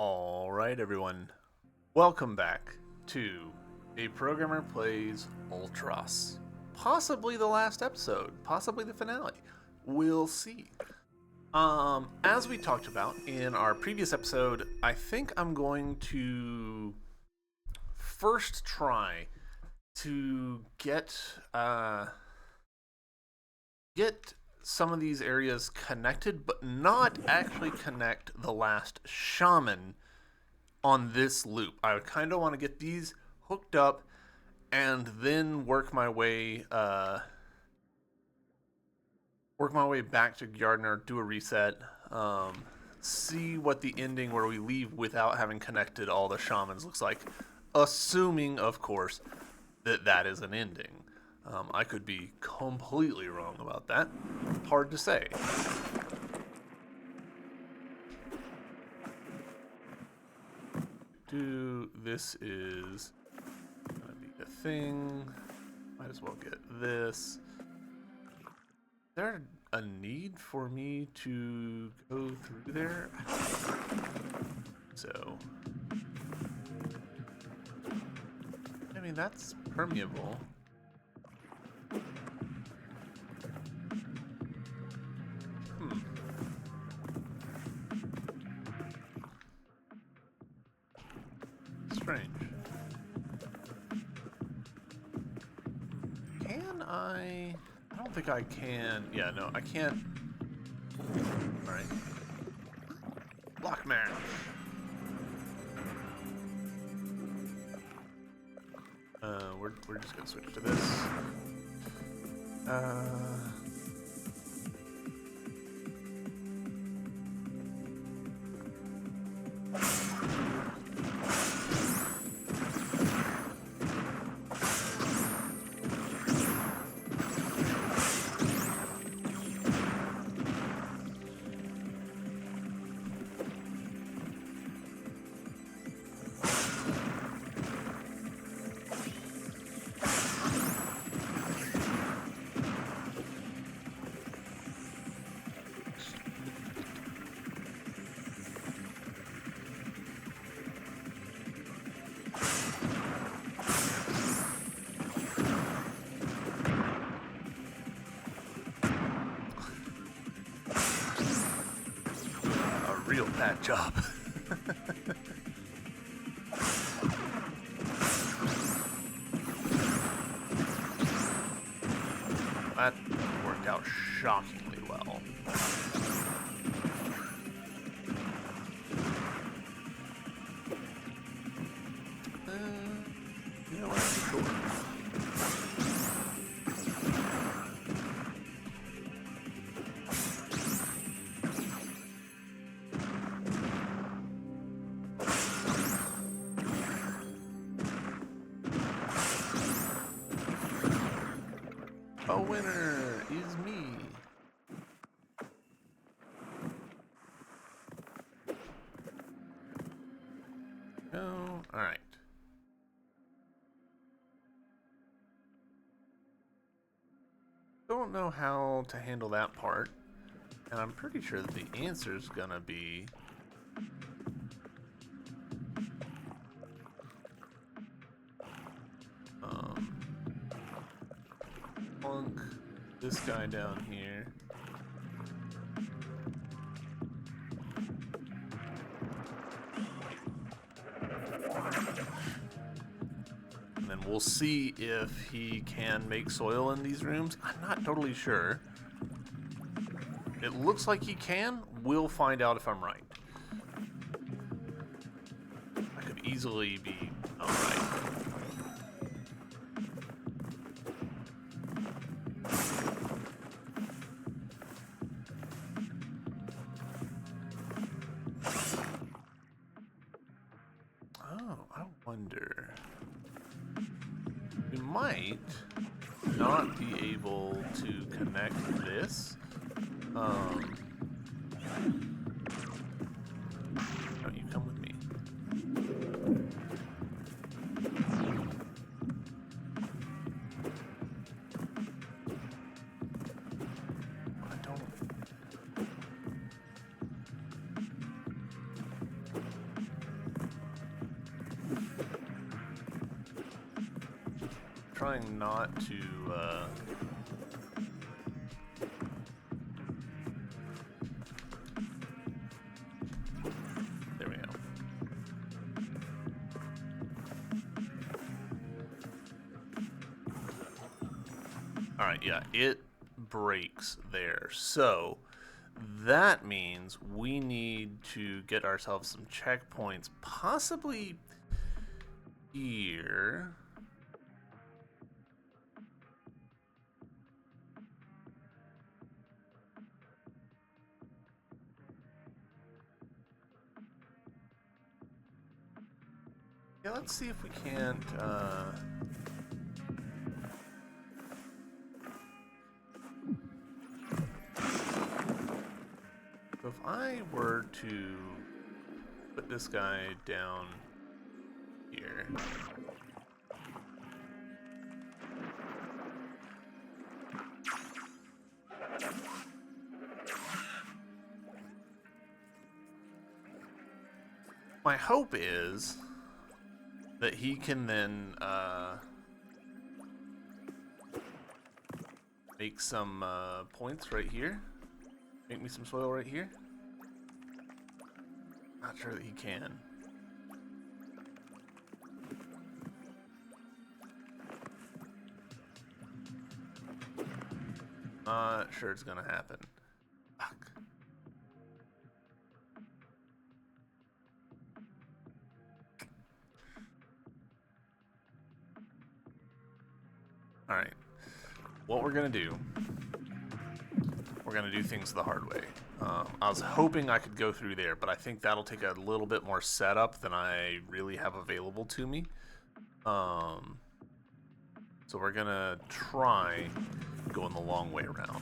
All right, everyone. Welcome back to A Programmer Plays Ultros. Possibly the last episode, possibly the finale. We'll see. As we talked about in our previous episode, I think I'm going to first try to get some of these areas connected, but not actually connect the last shaman on this loop. I would kind of want to get these hooked up and then work my way back to Gardner, do a reset, see what the ending where we leave without having connected all the shamans looks like, assuming, of course, that that is an ending. I could be completely wrong about that. Hard to say. This is gonna be the thing. Might as well get this. Is there a need for me to go through there? So, I mean, that's permeable. Strange. Can I? I don't think I can. Yeah, no, I can't. Alright. Block match. We're just gonna switch to this. Real bad job. That worked out shockingly well. You know what? Sure. A winner is me. Oh, all right. Don't know how to handle that part, and I'm pretty sure that the answer's gonna be plunk this guy down here. And then we'll see if he can make soil in these rooms. I'm not totally sure. It looks like he can. We'll find out if I'm right. I could easily be alright. Oh, I wonder. We might not be able to connect this. Oh, you come with me. I don't. trying not to, there we go. Alright, yeah, it breaks there. So, that means we need to get ourselves some checkpoints, possibly here. Yeah, let's see if we can't, so if I were to put this guy down here. My hope is that he can then make some points right here. Make me some soil right here. Not sure that he can. Not sure it's gonna happen. Fuck. Alright. What we're gonna do, we're gonna do things the hard way. I was hoping I could go through there, but I think that'll take a little bit more setup than I really have available to me. So we're gonna try going the long way around.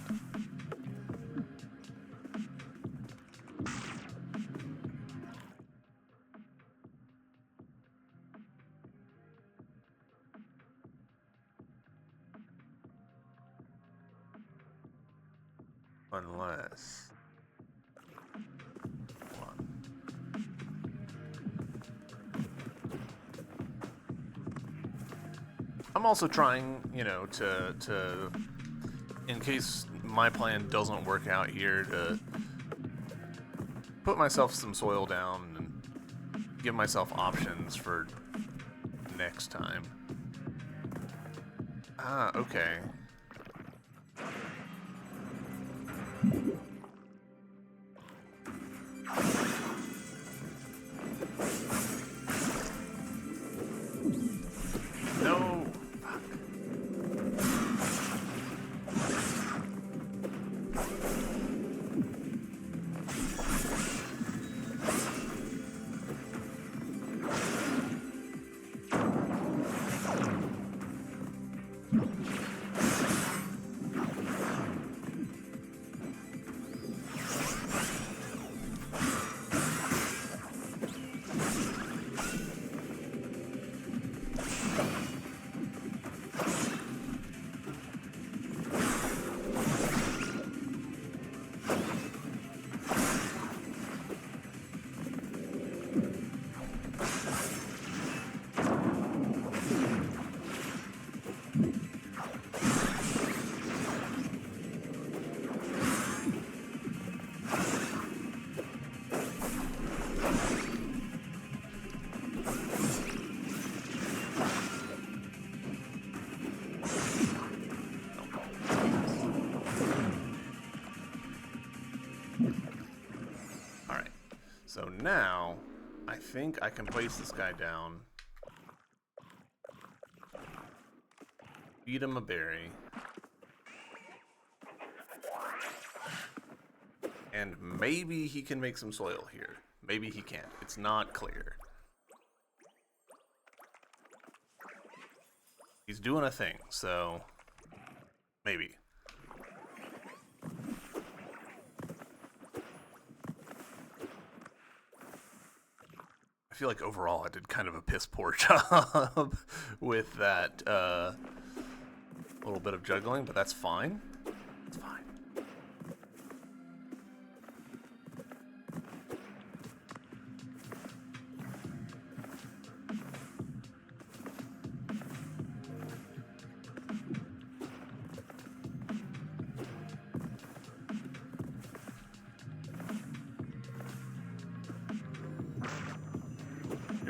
Unless... I'm also trying, you know, to in case my plan doesn't work out here, to put myself some soil down and give myself options for next time. Ah, okay. No. Fuck. So now, I think I can place this guy down, feed him a berry, and maybe he can make some soil here. Maybe he can't. It's not clear. He's doing a thing, so maybe. I feel like overall I did kind of a piss poor job with that little bit of juggling, but that's fine. It's fine.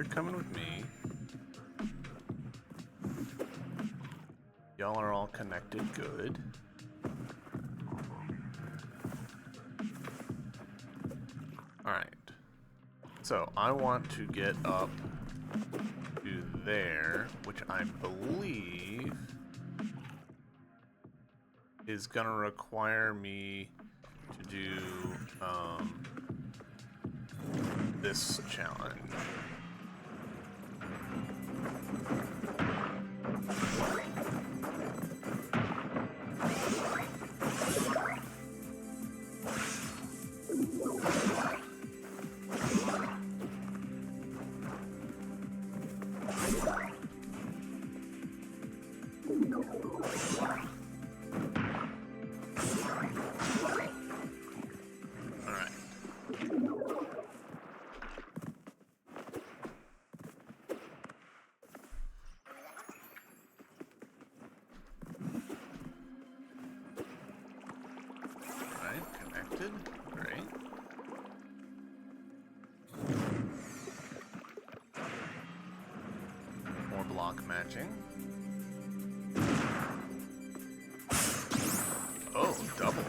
coming with me. Y'all are all connected, good. Alright. So, I want to get up to there, which I believe is gonna require me to do, this challenge. Great. More block matching. Oh, double.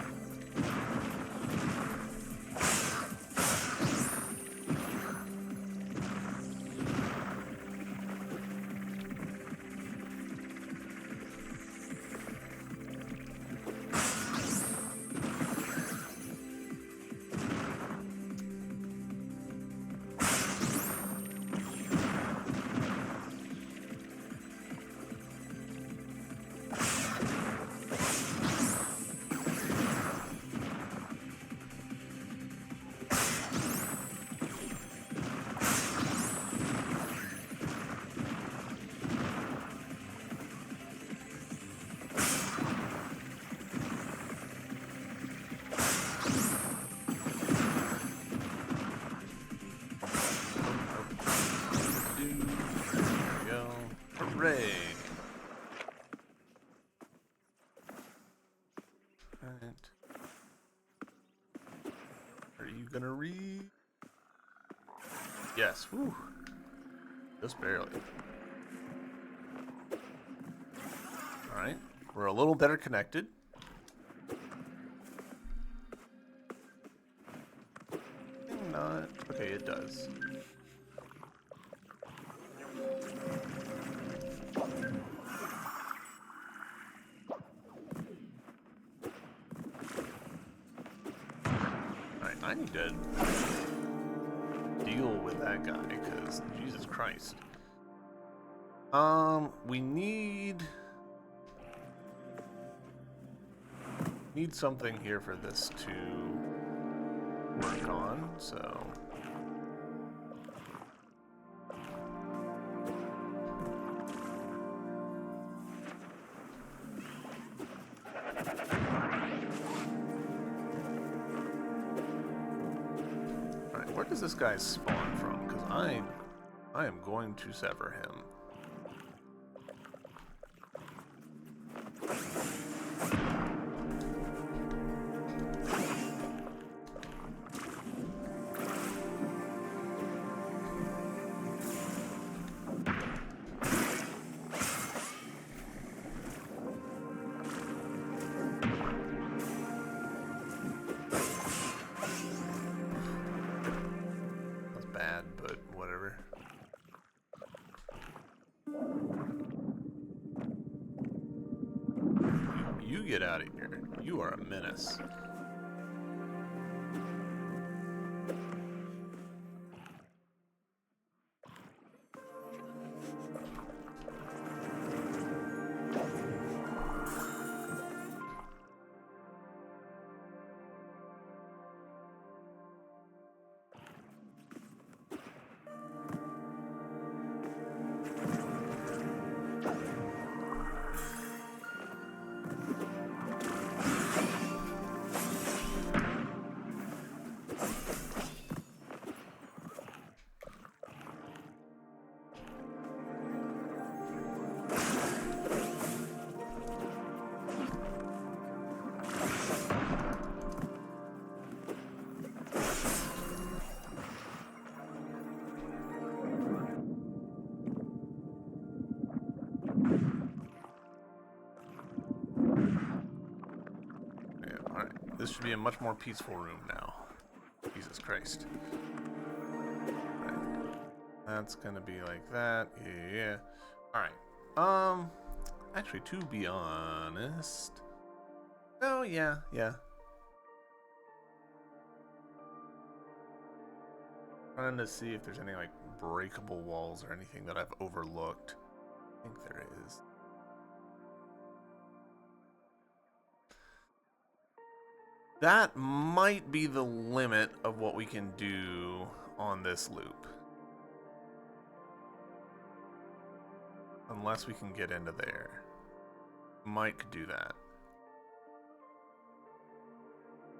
Hooray! Alright. Are you gonna read? Yes, whew. Just barely. Alright, we're a little better connected. Not. Okay, it does. I need to deal with that guy, because Jesus Christ. We need something here for this to work on, so. Where does this guy spawn from? Because I am going to sever him. But whatever. You get out of here. You are a menace. This should be a much more peaceful room now. Jesus Christ. Right. That's gonna be like that. Yeah. Alright. Actually, to be honest... Oh, yeah. Trying to see if there's any, like, breakable walls or anything that I've overlooked. I think there is. That might be the limit of what we can do on this loop. Unless we can get into there. Might could do that.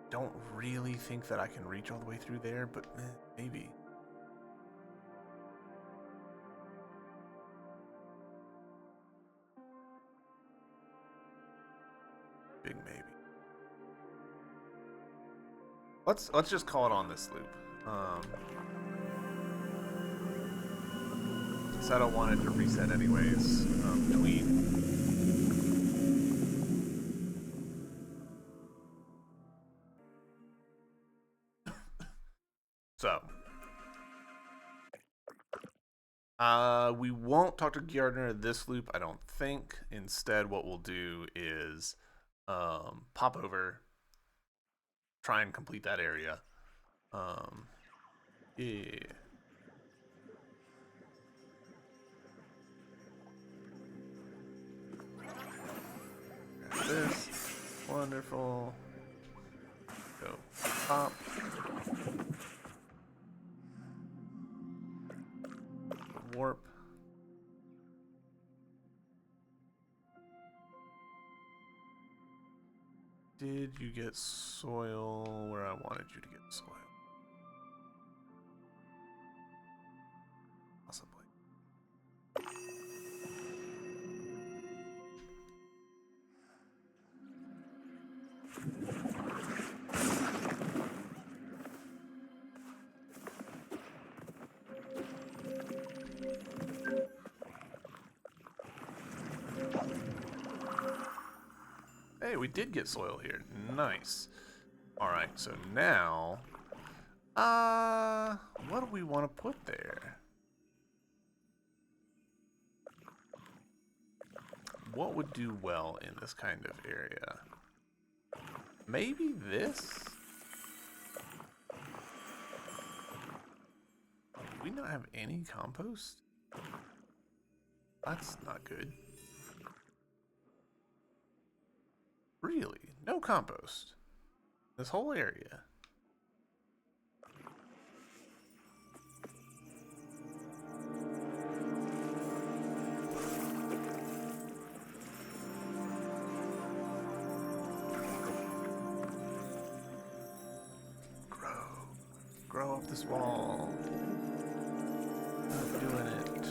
Don't really think that I can reach all the way through there, but maybe. Big maybe. Let's just call it on this loop. Since I don't want it to reset anyways, between. So. We won't talk to Gardner this loop, I don't think. Instead, what we'll do is pop over, try and complete that area. Yeah. Grab this. Wonderful. Go pop. Warp. Did you get soil where I wanted you to get soil? Possibly. Hey, we did get soil here. Nice. Alright, so now... what do we want to put there? What would do well in this kind of area? Maybe this? Do we not have any compost? That's not good. Really? No compost? This whole area? Grow up this wall. Not doing it.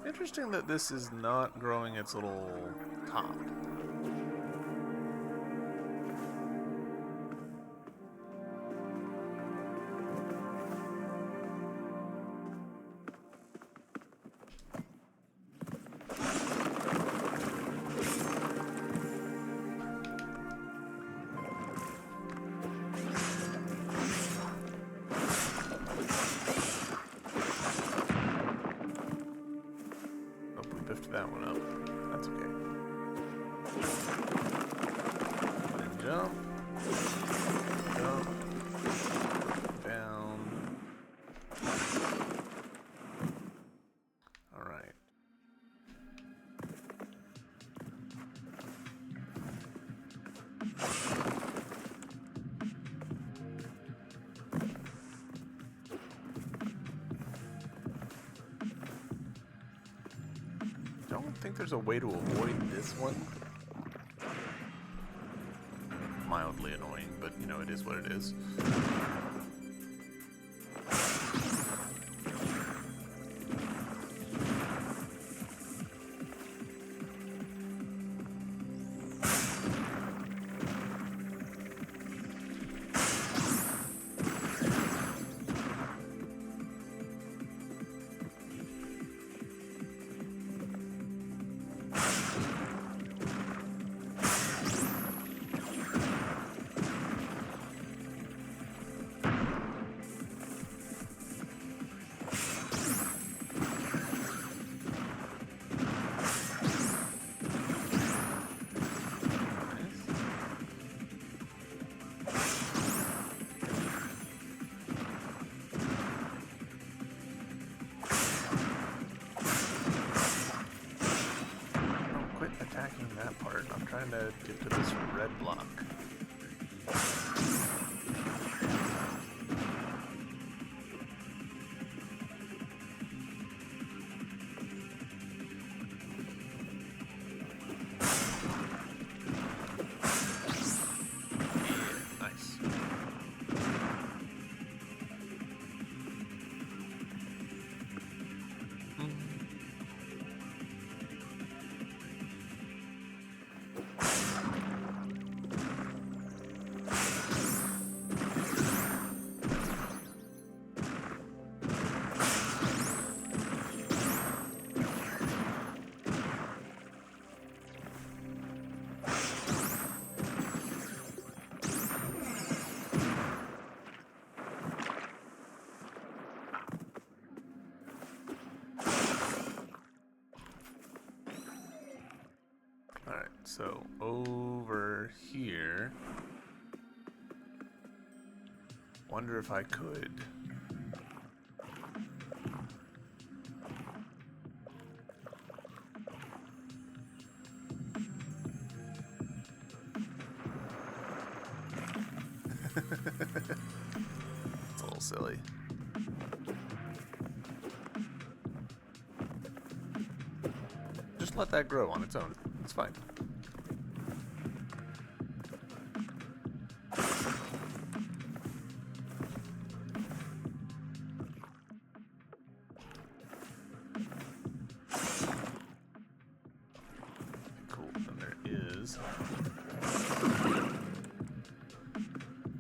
Interesting that this is not growing its little top. That one up. That's okay. And jump. Jump. Down. Alright. I don't think there's a way to avoid this one. Mildly annoying, but you know, it is what it is. trying to get to this red block. Alright, so over here. Wonder if I could. It's a little silly. Just let that grow on its own. It's fine. Cool. And there is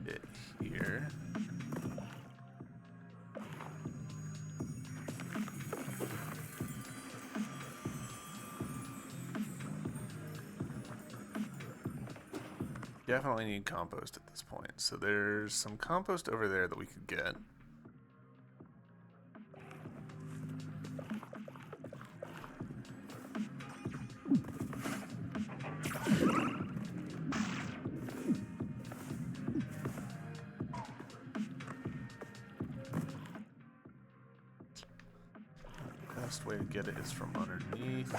it here. Definitely need compost at this point. So there's some compost over there that we could get. Best way to get it is from underneath.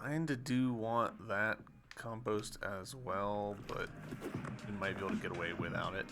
Kinda do want that compost as well, but we might be able to get away without it.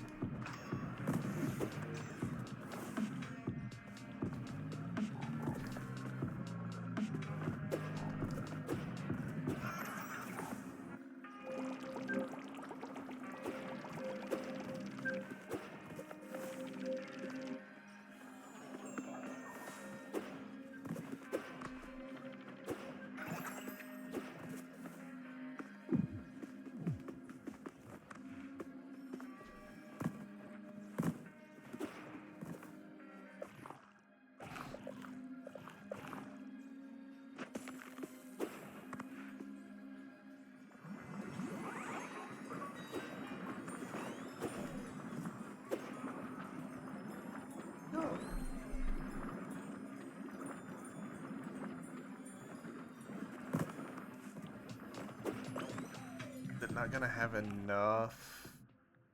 Not gonna have enough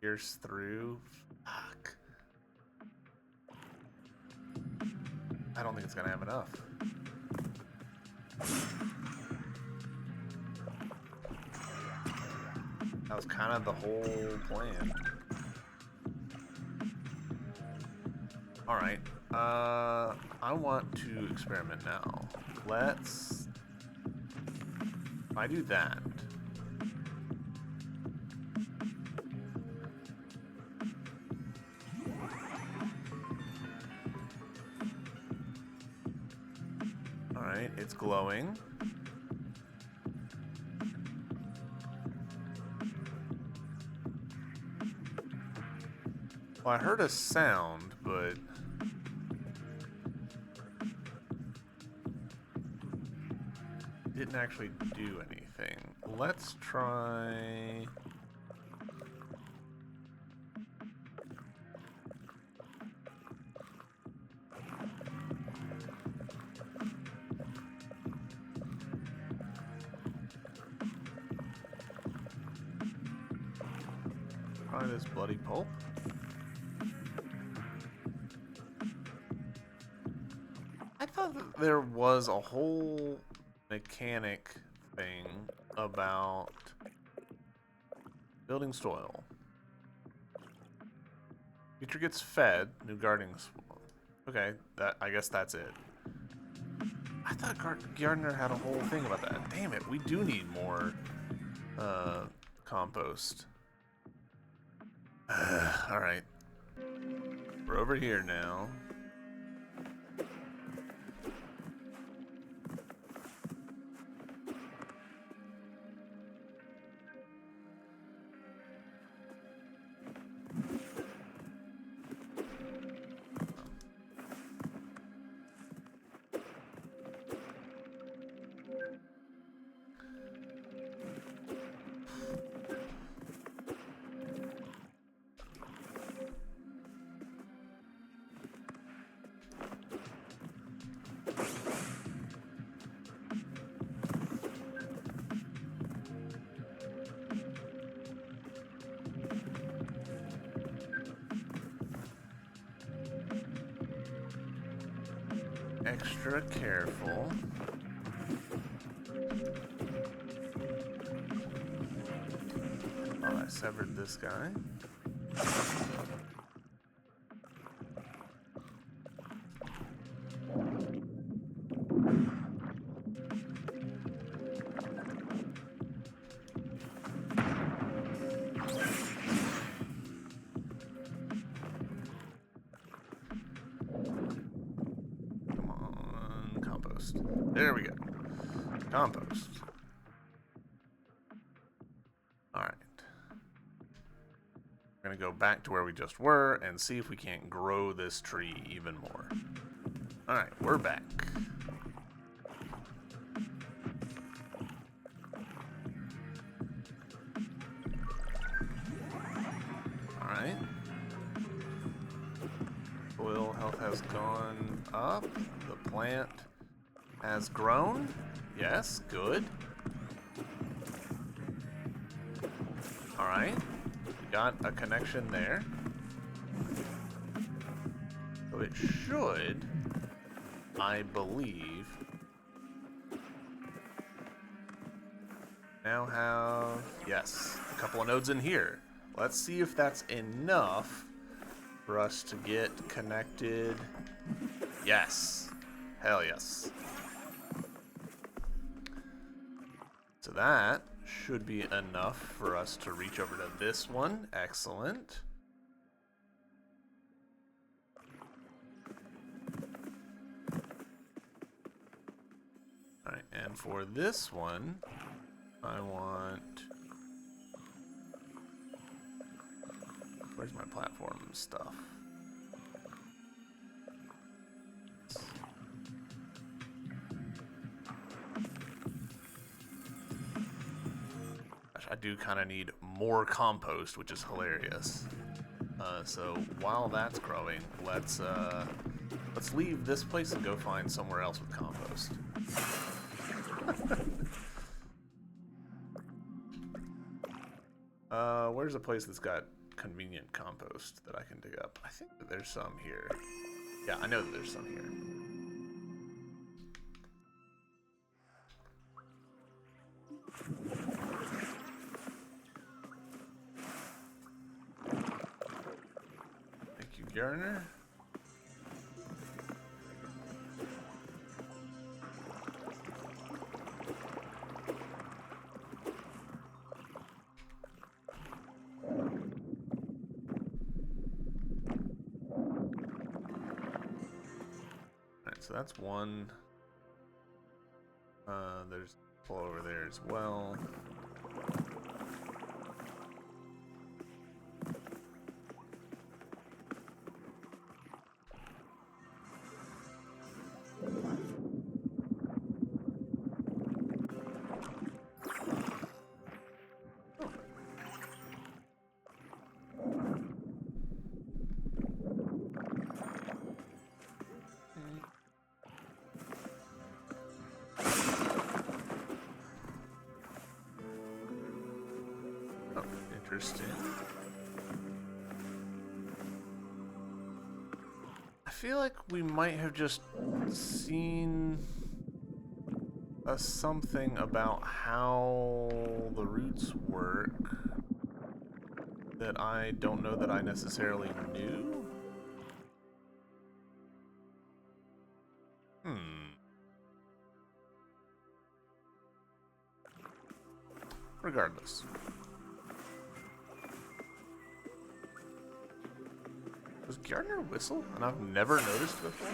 pierce through. Fuck. I don't think it's gonna have enough. That was kind of the whole plan. Alright. I want to experiment now. Let's... If I do that... Alright, it's glowing. Well, I heard a sound, but... didn't actually do anything. anything. Let's try... Try this bloody pulp. I thought that there was a whole mechanic thing about building soil. Creature gets fed, new gardening soil. Okay, I guess that's it. I thought Gardener had a whole thing about that. Damn it, we do need more compost. Alright. We're over here now. Extra careful. Oh, I severed this guy. There we go. Compost. Alright. We're going to go back to where we just were and see if we can't grow this tree even more. Alright, we're back. Alright. Soil health has gone up. The plant has grown. Yes, good. Alright. We got a connection there. So it should, I believe, now have, yes, a couple of nodes in here. Let's see if that's enough for us to get connected. Yes. Hell yes. So that should be enough for us to reach over to this one. Excellent. Alright, and for this one, I want... Where's my platform stuff? I do kind of need more compost, which is hilarious. So while that's growing, let's leave this place and go find somewhere else with compost. Where's a place that's got convenient compost that I can dig up? I think that there's some here. Yeah, I know that there's some here. Gardener. Alright, so that's one. There's people over there as well. interesting. I feel like we might have just seen something about how the roots work that I don't know that I necessarily knew. Regardless. Does Gardner whistle? And I've never noticed before?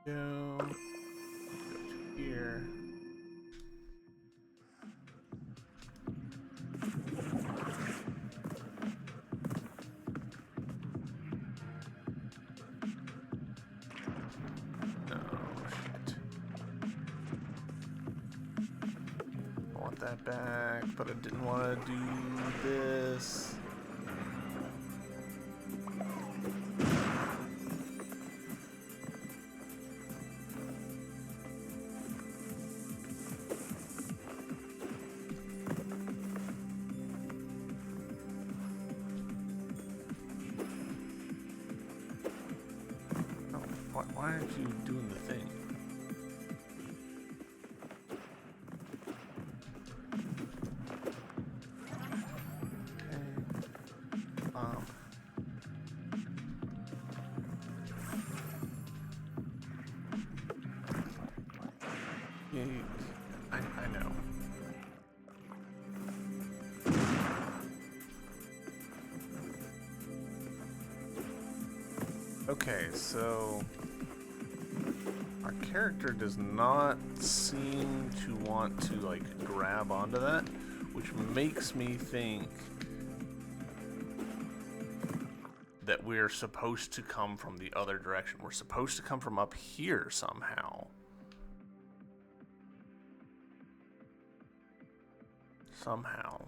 Go to here. That back, but I didn't want to do this. Oh, why aren't you doing the thing? I know. Okay, so our character does not seem to want to like grab onto that, which makes me think that we're supposed to come from the other direction. We're supposed to come from up here somehow. Somehow.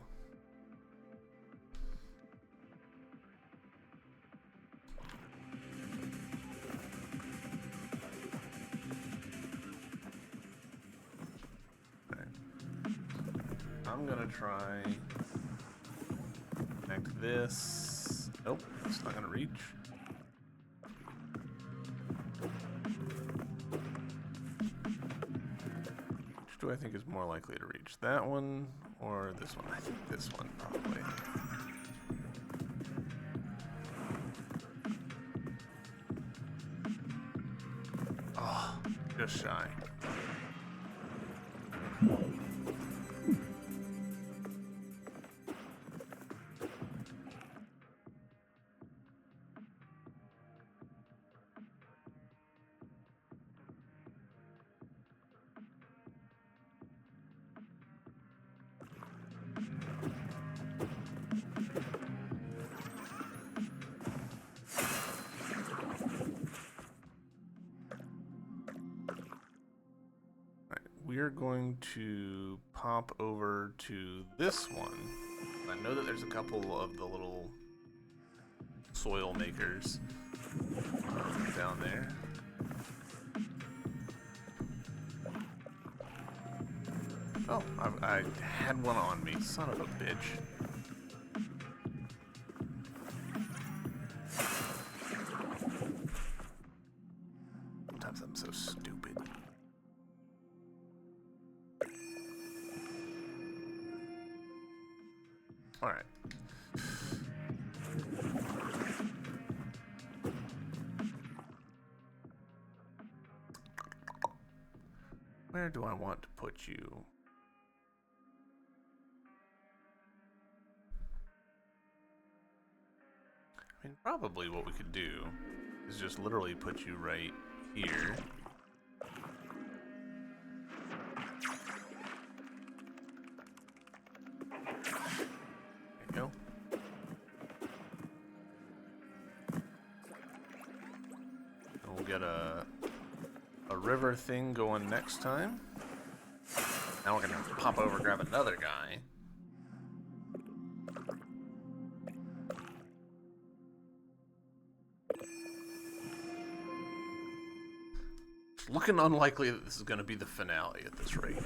Okay. I'm gonna try connect this. Nope, it's not gonna reach. Which do I think is more likely to reach? That one or this one? I think this one probably. Oh, just shy. We're going to pop over to this one. I know that there's a couple of the little soil makers down there. Oh, I had one on me, son of a bitch. Sometimes I'm so stupid. All right. Where do I want to put you? I mean, probably what we could do is just literally put you right here. Go. And we'll get a river thing going next time. Now we're gonna have to pop over, grab another guy. It's looking unlikely that this is going to be the finale at this rate.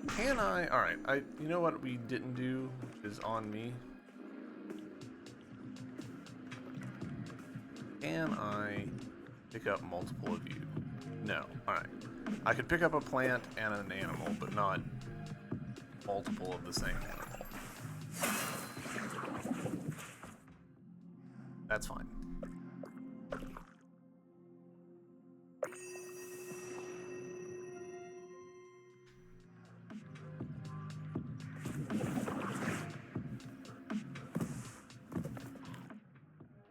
Can I? Alright, you know what we didn't do, which is on me? Can I pick up multiple of you? No. Alright. I could pick up a plant and an animal, but not multiple of the same animal. That's fine.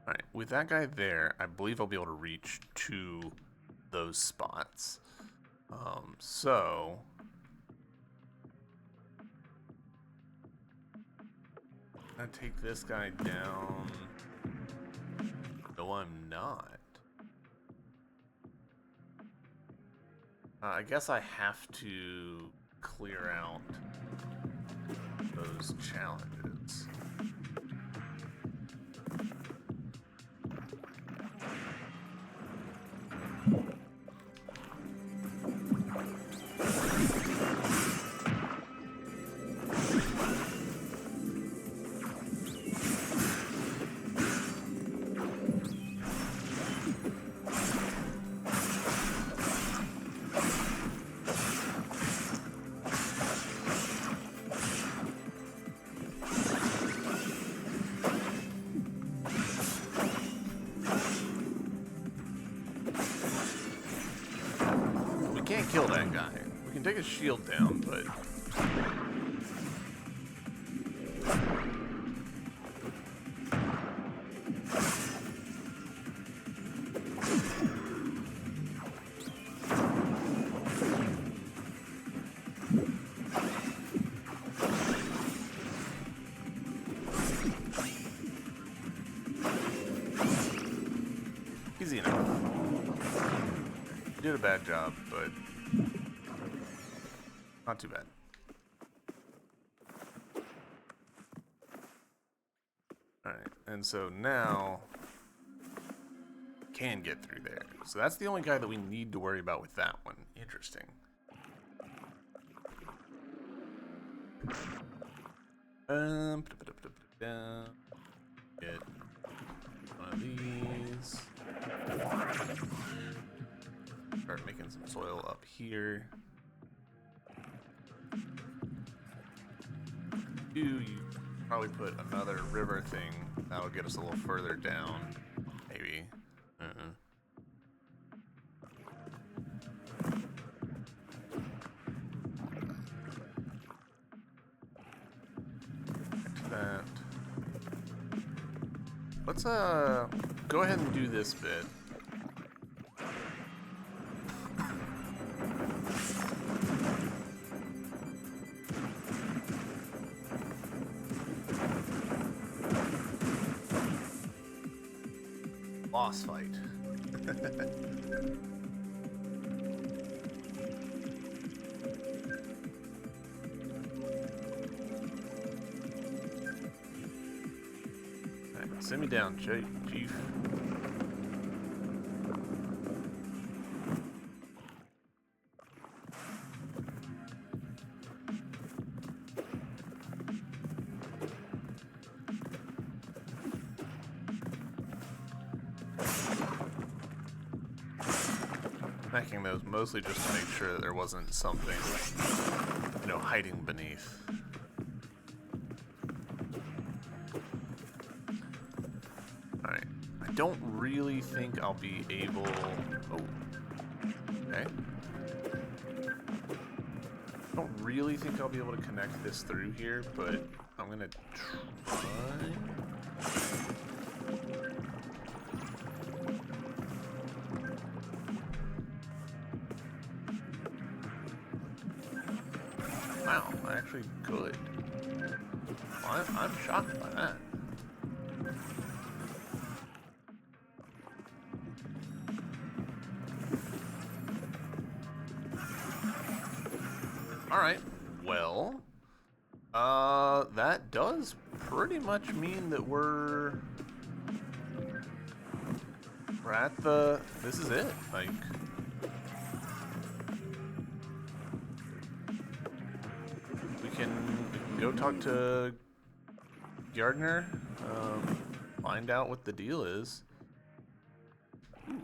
Alright, with that guy there, I believe I'll be able to reach to those spots. So I'm gonna take this guy down. No, I'm not. I guess I have to clear out those challenges. Can't kill that guy. We can take his shield down, but easy enough. You did a bad job, but not too bad. Alright, and so now can get through there. So that's the only guy that we need to worry about with that one. Interesting. Get one of these. Start making some soil up here. You probably put another river thing that'll get us a little further down, maybe. Back to that. Let's go ahead and do this bit. Boss fight. Right, send me down, Chief. Making those mostly just to make sure that there wasn't something, you know, hiding beneath. Alright. I don't really think I'll be able... Oh. Okay. I don't really think I'll be able to connect this through here, but I'm gonna try... Wow, actually good. Well, I'm shocked by that. Alright, well, that does pretty much mean that we're We're at the... This is it. Like... We can go talk to Gardner. Find out what the deal is. Ooh.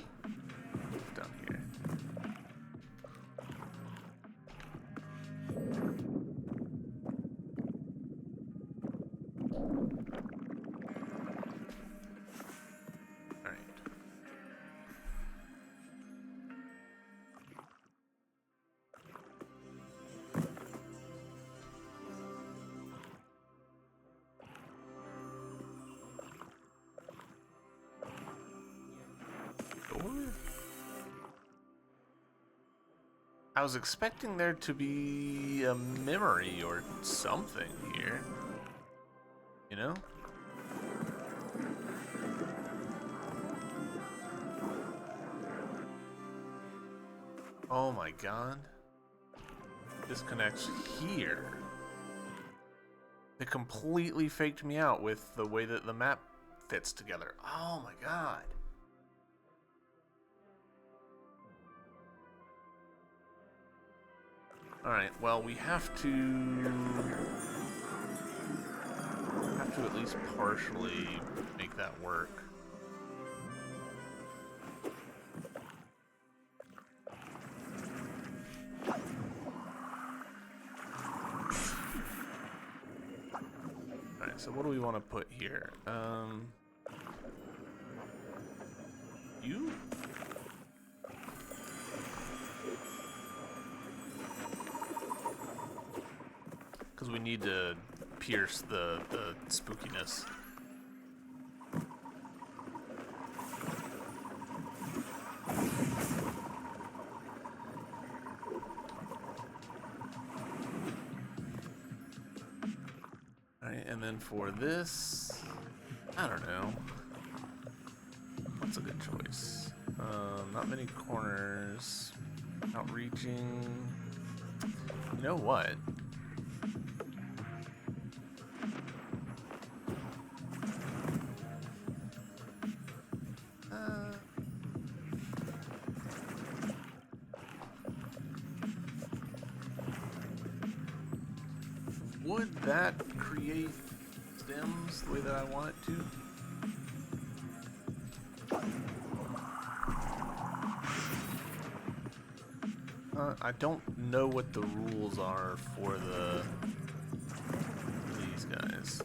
Down here. I was expecting there to be a memory or something here. You know? Oh my god. This connects here. It completely faked me out with the way that the map fits together. Oh my god. Alright, well, we have to at least partially make that work. Alright, so what do we want to put here? You? Because we need to pierce the spookiness. Alright, and then for this, I don't know. What's a good choice? Not many corners. Outreaching. You know what? Would that create stems the way that I want it to? I don't know what the rules are for these guys.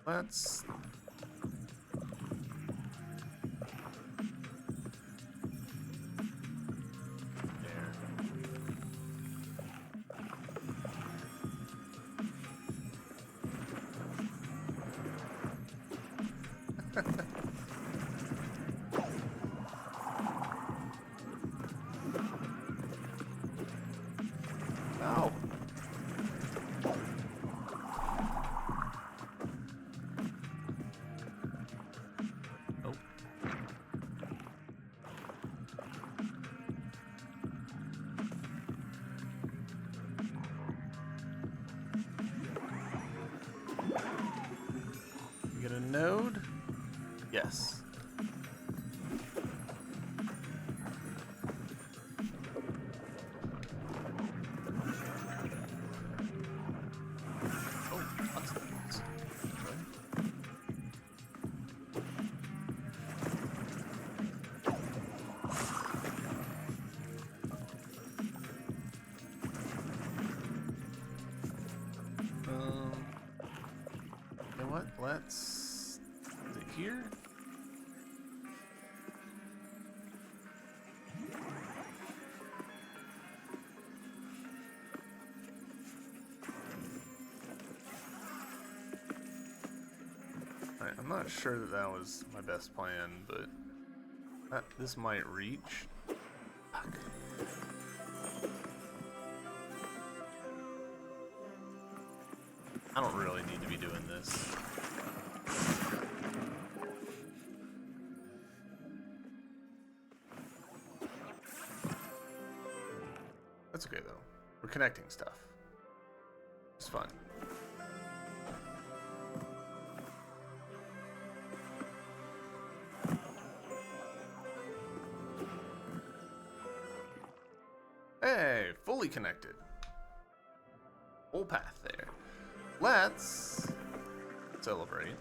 Let's... Oh. Oh. You get a node? Yes. You know what? Let's... Is it here? Alright, I'm not sure that that was my best plan, but this might reach. Fuck. I don't really need to be doing this. That's okay though. We're connecting stuff. It's fun. Hey, fully connected. Full path there. Let's celebrate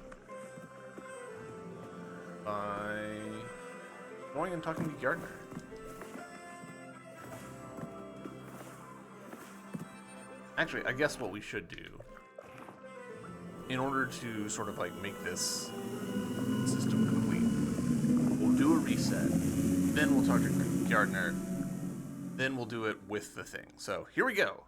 by going and talking to Gardner. Actually, I guess what we should do, in order to sort of like make this system complete, we'll do a reset, then we'll talk to Gardner, then we'll do it with the thing. So here we go.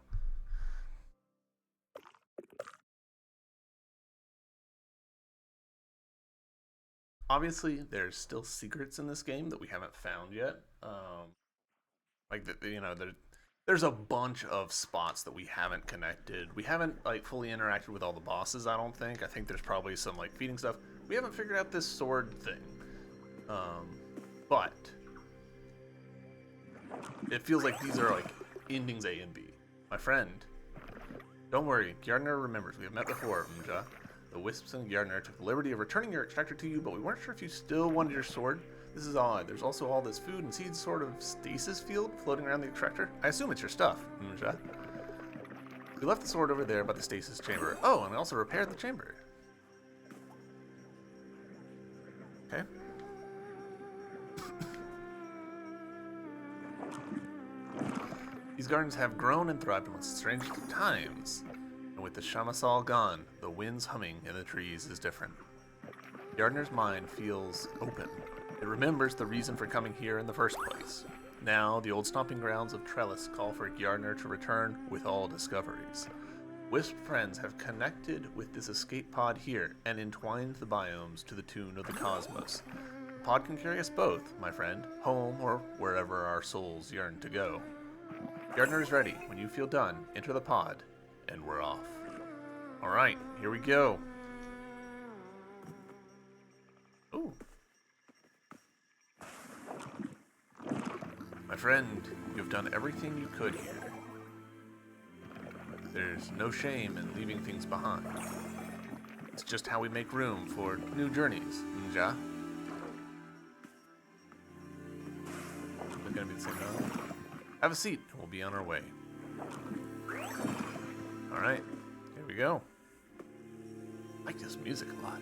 Obviously, there's still secrets in this game that we haven't found yet. There's a bunch of spots that we haven't connected. We haven't like fully interacted with all the bosses. I don't think. I think there's probably some like feeding stuff. We haven't figured out this sword thing. But it feels like these are like endings A and B. My friend, don't worry. Gardner remembers. We have met before, Mja. The Wisps and Gardner took the liberty of returning your extractor to you, but we weren't sure if you still wanted your sword. This is odd. There's also all this food and seeds sort of stasis field floating around the extractor. I assume it's your stuff, Mja. We left the sword over there by the stasis chamber. Oh, and we also repaired the chamber. Okay. These gardens have grown and thrived amongst strange times. And with the Shamasal gone, the winds humming in the trees is different. Gardner's mind feels open. It remembers the reason for coming here in the first place. Now, the old stomping grounds of Trellis call for Gardner to return with all discoveries. Wisp friends have connected with this escape pod here and entwined the biomes to the tune of the cosmos. The pod can carry us both, my friend, home or wherever our souls yearn to go. Gardner is ready. When you feel done, enter the pod, and we're off. Alright, here we go. Ooh. My friend, you've done everything you could here. There's no shame in leaving things behind. It's just how we make room for new journeys, Mja. We're gonna be the same now. Have a seat, and we'll be on our way. Alright, here we go. I like this music a lot.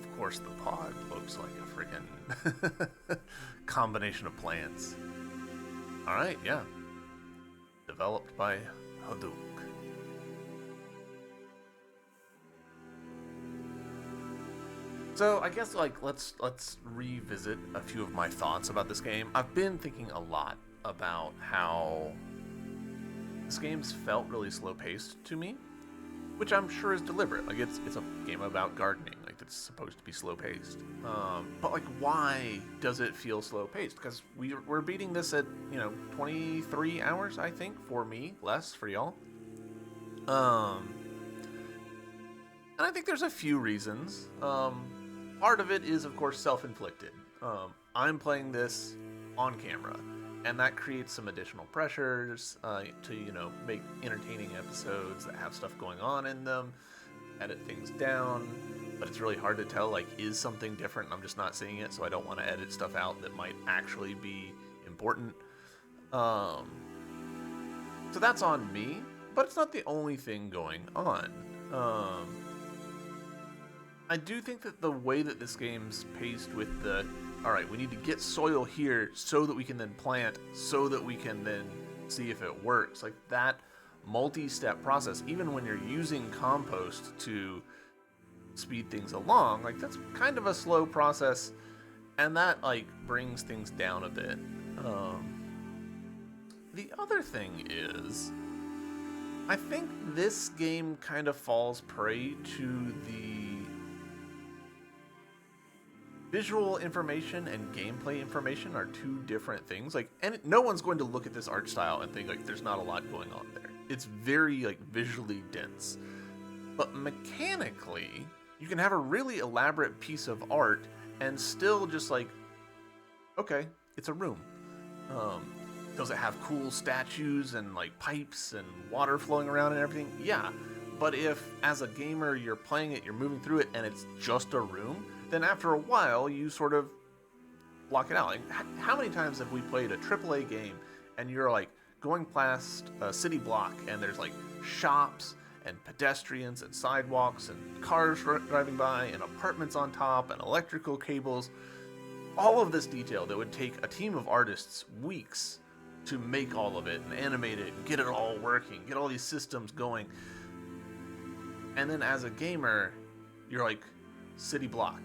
Of course, the pod looks like a freaking combination of plants. Alright, yeah. Developed by Hadouk. So I guess like let's revisit a few of my thoughts about this game. I've been thinking a lot about how this game's felt really slow paced to me, which I'm sure is deliberate. Like it's a game about gardening. Like it's supposed to be slow paced. But like, why does it feel slow paced? Because we're beating this at 23 hours, I think, for me, less for y'all. And I think there's a few reasons. Part of it is, of course, self-inflicted. I'm playing this on camera, and that creates some additional pressures to make entertaining episodes that have stuff going on in them, edit things down. But it's really hard to tell, like, is something different and I'm just not seeing it, so I don't want to edit stuff out that might actually be important. So that's on me, but it's not the only thing going on. I do think that the way that this game's paced with the, alright, we need to get soil here so that we can then plant, so that we can then see if it works. Like that multi-step process, even when you're using compost to speed things along, like that's kind of a slow process, and that like brings things down a bit. The other thing is, I think this game kind of falls prey to visual information and gameplay information are two different things. Like, and no one's going to look at this art style and think like there's not a lot going on there. It's very like visually dense. But mechanically, you can have a really elaborate piece of art and still just like, okay, it's a room. Does it have cool statues and like pipes and water flowing around and everything? Yeah. But if, as a gamer, you're playing it, you're moving through it, and it's just a room, then after a while, you sort of block it out. Like, how many times have we played a AAA game, and you're like going past a city block, and there's like shops and pedestrians and sidewalks and cars driving by and apartments on top and electrical cables. All of this detail that would take a team of artists weeks to make all of it and animate it and get it all working, get all these systems going. And then as a gamer, you're like, city block.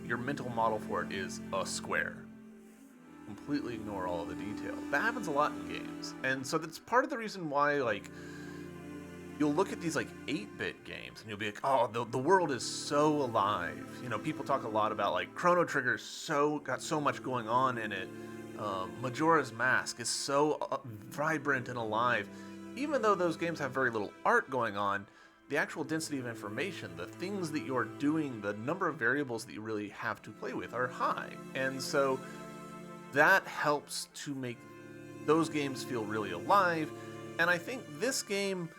Your mental model for it is a square. Completely ignore all of the detail. That happens a lot in games. And so that's part of the reason why, like, you'll look at these like 8-bit games and you'll be like, oh, the world is so alive. You know, people talk a lot about like Chrono Trigger's got so much going on in it. Majora's Mask is so vibrant and alive. Even though those games have very little art going on, the actual density of information, the things that you're doing, the number of variables that you really have to play with are high. And so that helps to make those games feel really alive. And I think this game,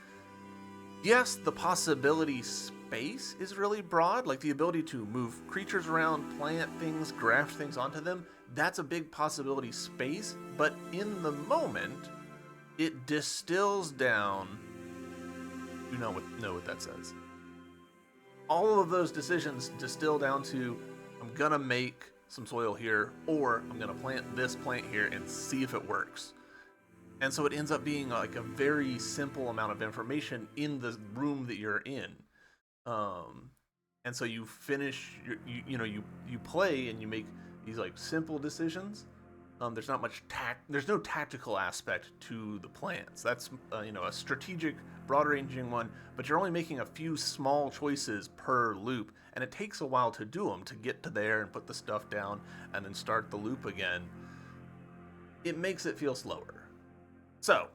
yes, the possibility space is really broad, like the ability to move creatures around, plant things, graft things onto them. That's a big possibility space, but in the moment, it distills down. You know what that says. All of those decisions distill down to, I'm gonna make some soil here, or I'm gonna plant this plant here and see if it works. And so it ends up being like a very simple amount of information in the room that you're in. And so you finish, you play and you make these like simple decisions. There's not much there's no tactical aspect to the plans. That's a strategic, broad-ranging one, but you're only making a few small choices per loop, and it takes a while to do them, to get to there and put the stuff down and then start the loop again. It makes it feel slower. So,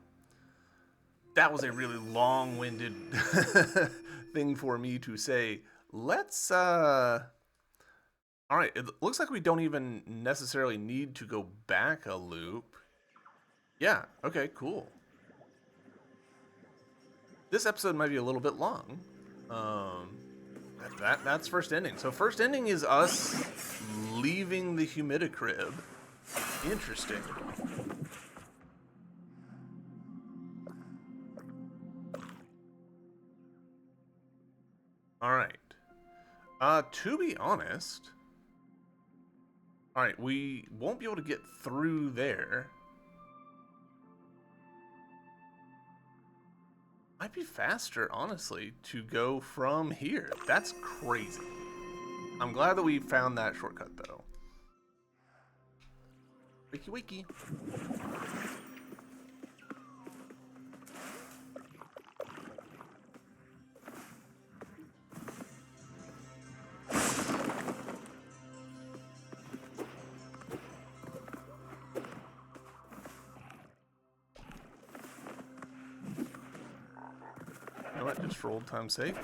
that was a really long-winded thing for me to say. Let's all right, it looks like we don't even necessarily need to go back a loop. Yeah, okay, cool. This episode might be a little bit long. That's first ending. So first ending is us leaving the humidicrib. Interesting. All right. To be honest, all right, we won't be able to get through there. Might be faster, honestly, to go from here. That's crazy. I'm glad that we found that shortcut, though. Wiki wiki. You know what, just for old time's sake.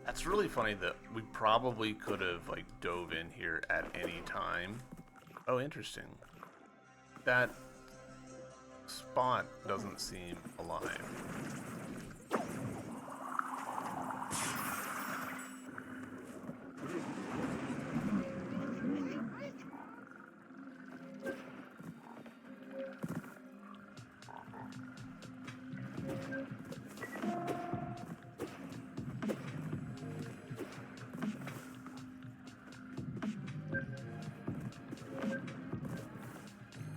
It's really funny that we probably could have like dove in here at any time. Oh, interesting. That spot doesn't seem alive.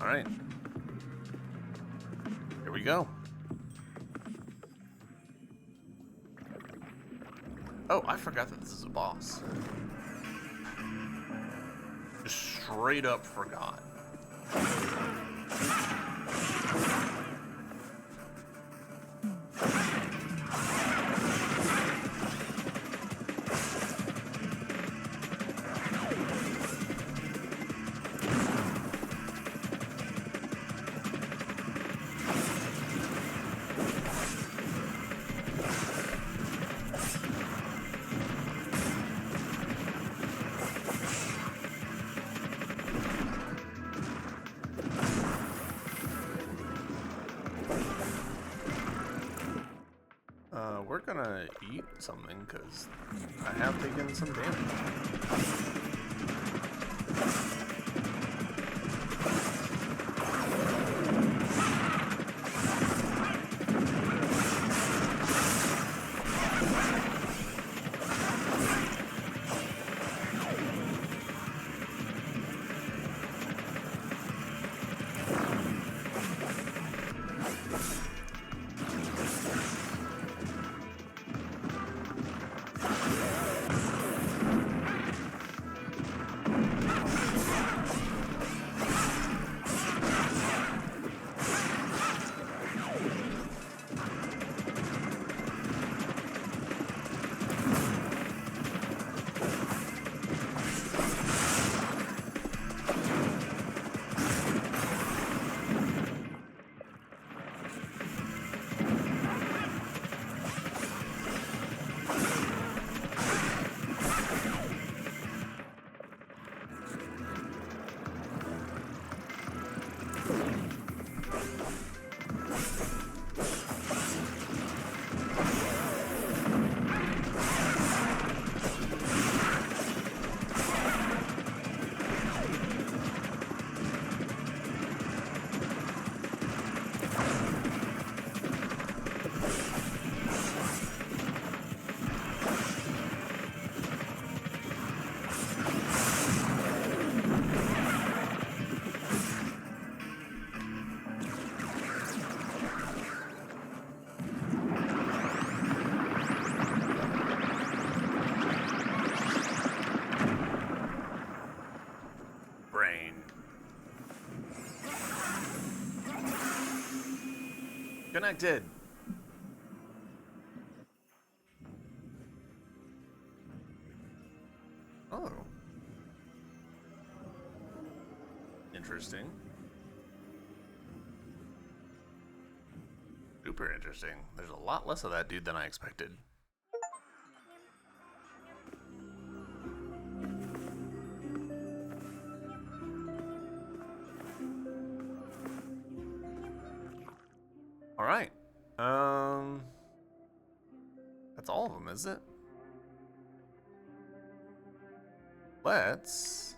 All right. we go. Oh, I forgot that this is a boss. Just straight up forgot. We're gonna eat something because I have taken some damage. Connected. Oh. Interesting. Super interesting. There's a lot less of that dude than I expected. All right. That's all of them, is it? Let's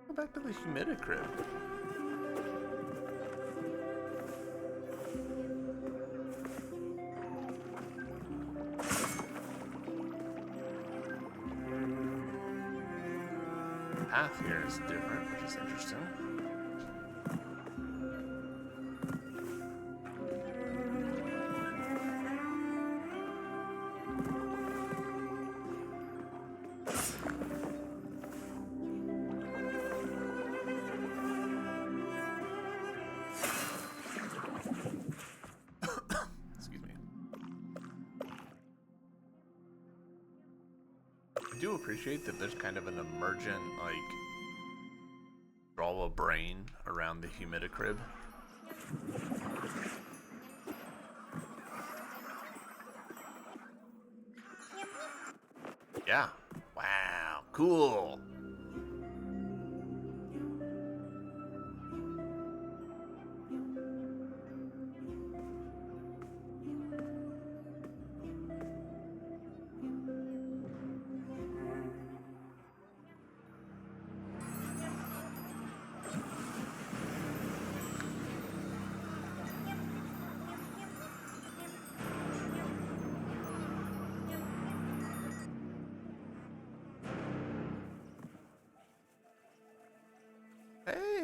go back to the humidicrib. Path here is different, which is interesting. Excuse me. I do appreciate that there's kind of an emergent, like, draw a brain around the humidicrib. Yeah. Wow. Cool.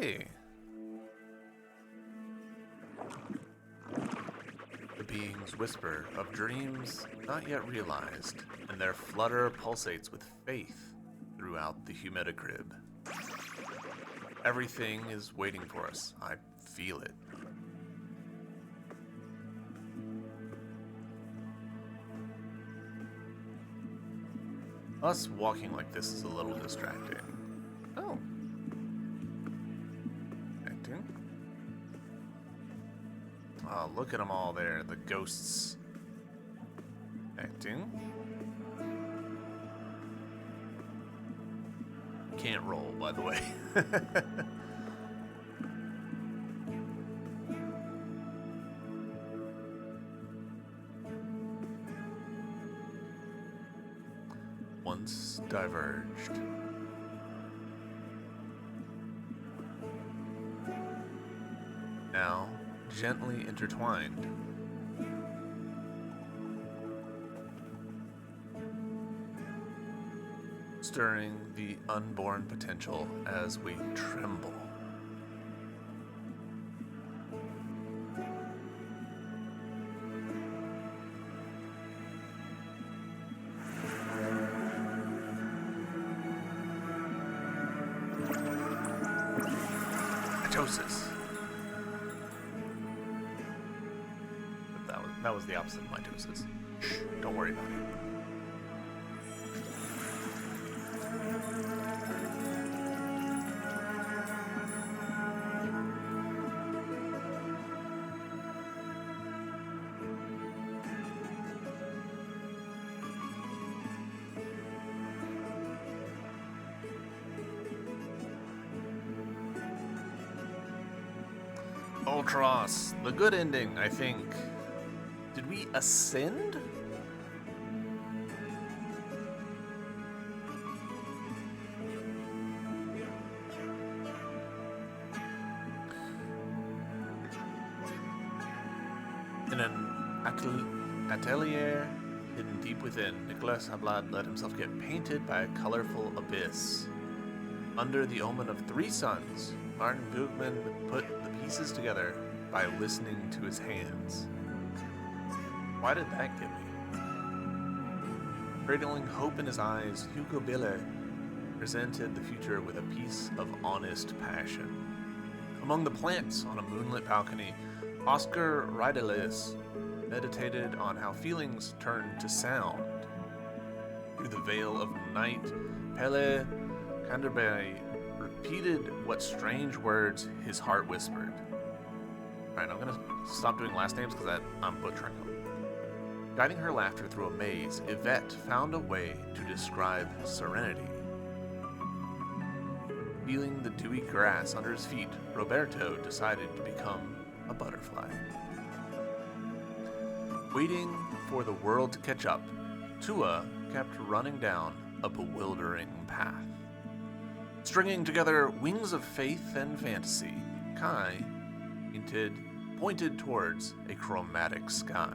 Hey! The beings whisper of dreams not yet realized, and their flutter pulsates with faith throughout the humidicrib. Everything is waiting for us. I feel it. Us walking like this is a little distracting. Oh. Acting. Oh, look at them all there, the ghosts. Acting. Can't roll, by the way. Once diverged. Now gently intertwined. Stirring the unborn potential as we tremble. Mitosis. That was the opposite of mitosis. Shh, don't worry about it. Ultros, the good ending, I think. Did we ascend? In an atelier hidden deep within, Nicholas Hablad let himself get painted by a colorful abyss. Under the omen of 3 suns, Martin Bugman put the pieces together by listening to his hands. Why did that get me? Cradling hope in his eyes, Hugo Bille presented the future with a piece of honest passion. Among the plants on a moonlit balcony, Oscar Reidelis meditated on how feelings turn to sound. Through the veil of night, Pele Canterbury repeated what strange words his heart whispered. Alright, I'm gonna stop doing last names because I'm butchering them. Guiding her laughter through a maze, Yvette found a way to describe serenity. Feeling the dewy grass under his feet, Roberto decided to become a butterfly. Waiting for the world to catch up, Tua kept running down a bewildering path. Stringing together wings of faith and fantasy, Kai pointed towards a chromatic sky.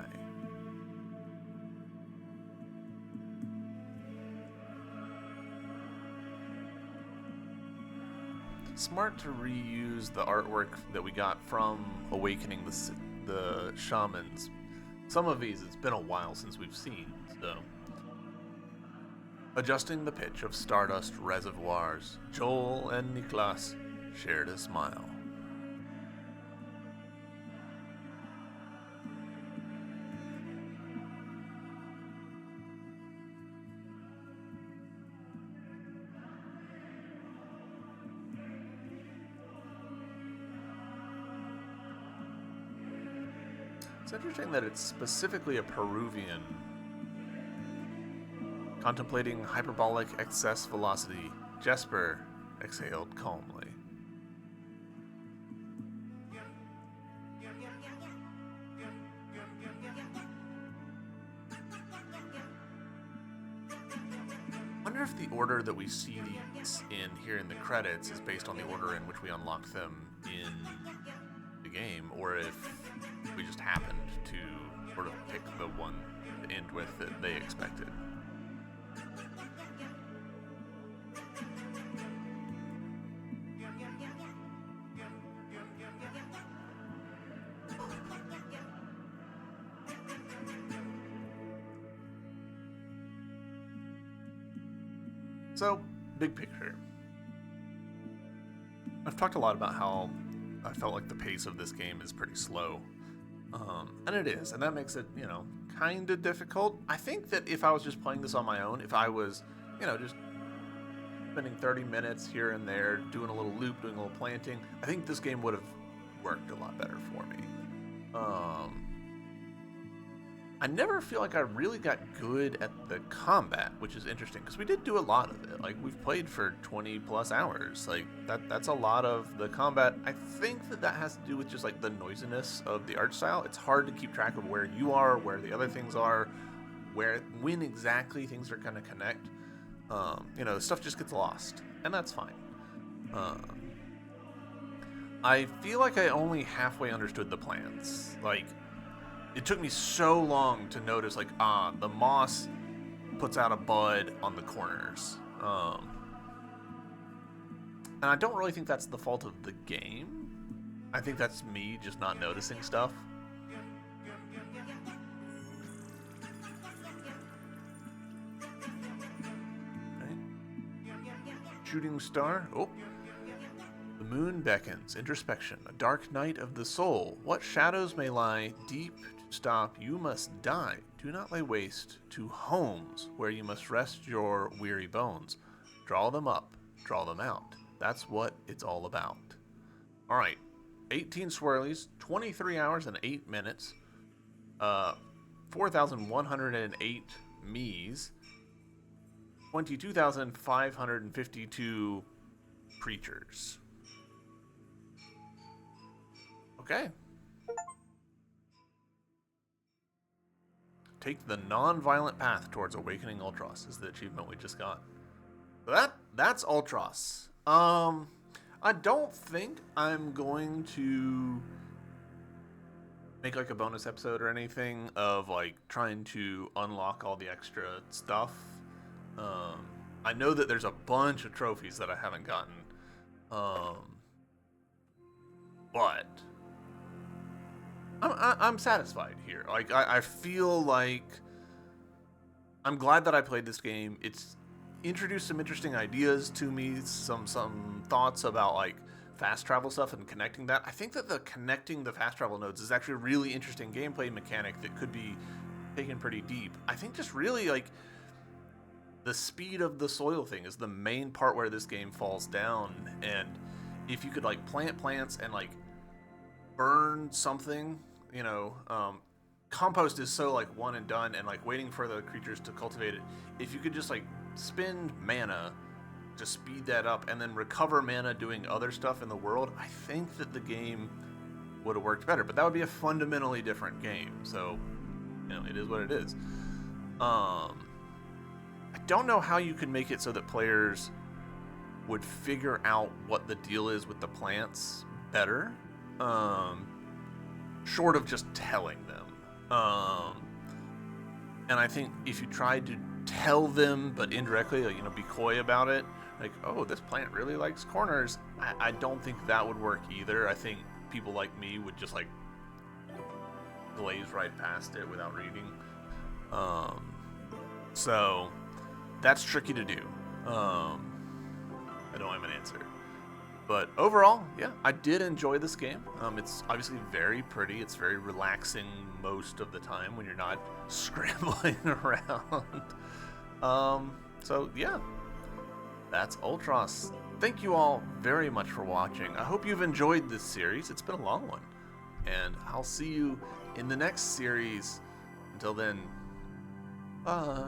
Smart to reuse the artwork that we got from Awakening the Shamans. Some of these, it's been a while since we've seen, so. Adjusting the pitch of Stardust Reservoirs, Joel and Niklas shared a smile. It's interesting that it's specifically a Peruvian. Contemplating hyperbolic excess velocity, Jesper exhaled calmly. I wonder if the order that we see these in here in the credits is based on the order in which we unlock them in the game, or if we just happened to sort of pick the one to end with that they expected. So, big picture. I've talked a lot about how I felt like the pace of this game is pretty slow. And it is, and that makes it, kind of difficult. I think that if I was just playing this on my own, if I was, just spending 30 minutes here and there, doing a little loop, doing a little planting, I think this game would have worked a lot better for me. I never feel like I really got good at the combat, which is interesting, because we did do a lot of it. Like, we've played for 20 plus hours. Like, that's a lot of the combat. I think that has to do with just, like, the noisiness of the art style. It's hard to keep track of where you are, where the other things are, when exactly things are going to connect. Stuff just gets lost, and that's fine. I feel like I only halfway understood the plans. Like, it took me so long to notice, like, the moss puts out a bud on the corners. And I don't really think that's the fault of the game. I think that's me just not noticing stuff. Okay. Shooting star. Oh. The moon beckons, introspection, a dark night of the soul. What shadows may lie deep to stop, you must die. Do not lay waste to homes where you must rest your weary bones. Draw them up, draw them out. That's what it's all about. All right, 18 swirlies, 23 hours and 8 minutes, 4,108 Mies, 22,552 creatures. Okay. Take the non-violent path towards awakening Ultros is the achievement we just got. So that's Ultros. I don't think I'm going to make like a bonus episode or anything of like trying to unlock all the extra stuff. I know that there's a bunch of trophies that I haven't gotten. But I'm satisfied here. Like, I feel like I'm glad that I played this game. It's introduced some interesting ideas to me, some thoughts about like fast travel stuff and connecting that. I think that connecting the fast travel nodes is actually a really interesting gameplay mechanic that could be taken pretty deep. I think just really like the speed of the soil thing is the main part where this game falls down, and if you could like plant plants and like burn something, compost is so like one and done and like waiting for the creatures to cultivate it. If you could just like spend mana to speed that up and then recover mana doing other stuff in the world, I think that the game would have worked better, but that would be a fundamentally different game. So, it is what it is. I don't know how you could make it so that players would figure out what the deal is with the plants better, short of just telling them. And I think if you tried to tell them, but indirectly, be coy about it, like, oh, this plant really likes corners, I don't think that would work either. I think people like me would just like glaze right past it without reading. So that's tricky to do. I don't have an answer. But overall, yeah, I did enjoy this game. It's obviously very pretty. It's very relaxing most of the time when you're not scrambling around. So yeah, that's Ultros. Thank you all very much for watching. I hope you've enjoyed this series. It's been a long one. And I'll see you in the next series. Until then, bye.